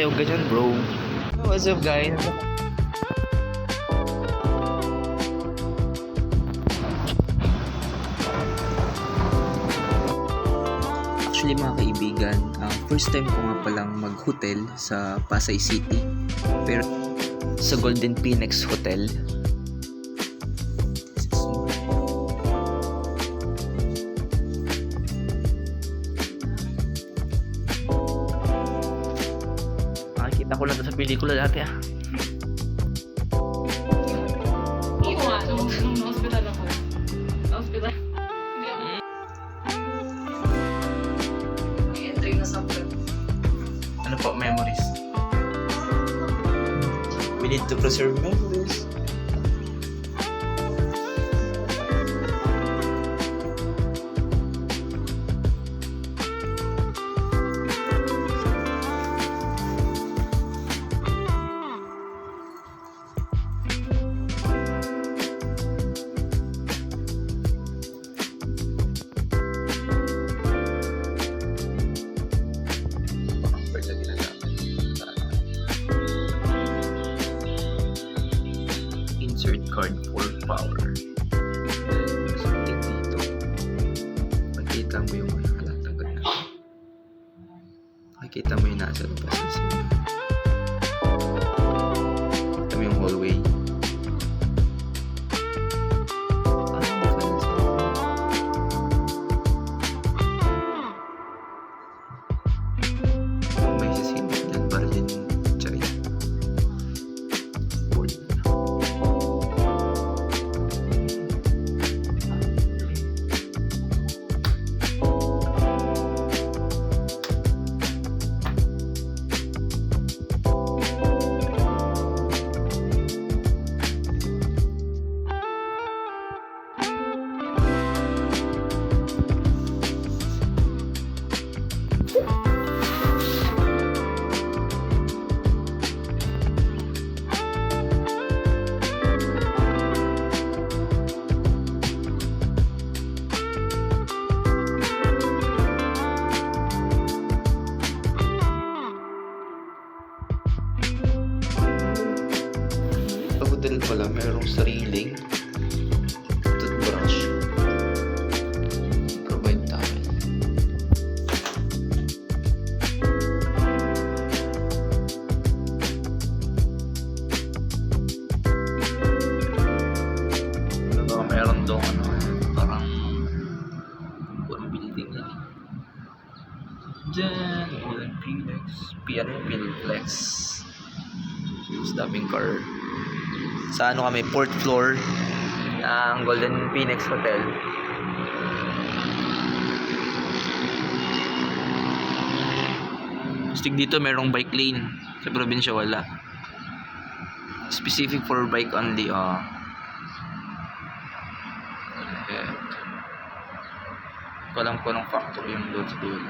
tayo ganyan, bro. What's up, guys? Actually, mga kaibigan, first time ko nga palang mag-hotel sa Pasay City. Pero sa Golden Phoenix Hotel. Nakikita ko lang ito sa pelikula dati Oo nga, nung na-hospital ako. Na-hospital. May entry na sa prep. Ano po, memories? We need to preserve memories. Insert card for power. Something dito. Makikita mo yung tanggal na. Makikita mo yung nasa labas ng sila. Ito mo yung hallway. May sisindip dyan para din chay. Board na. Hotel pala, merong sariling toothbrush. Provide towel. Ano ba, meron doon parang building na rin. Diyan, Golden Phoenix, Pinplex. Mas daming car. Sa ano kami, 4th floor ng Golden Phoenix Hotel. Stig dito merong bike lane. Sa probinsya wala. Specific for bike only. Ko alam ko ng factory yung doon sa dulo.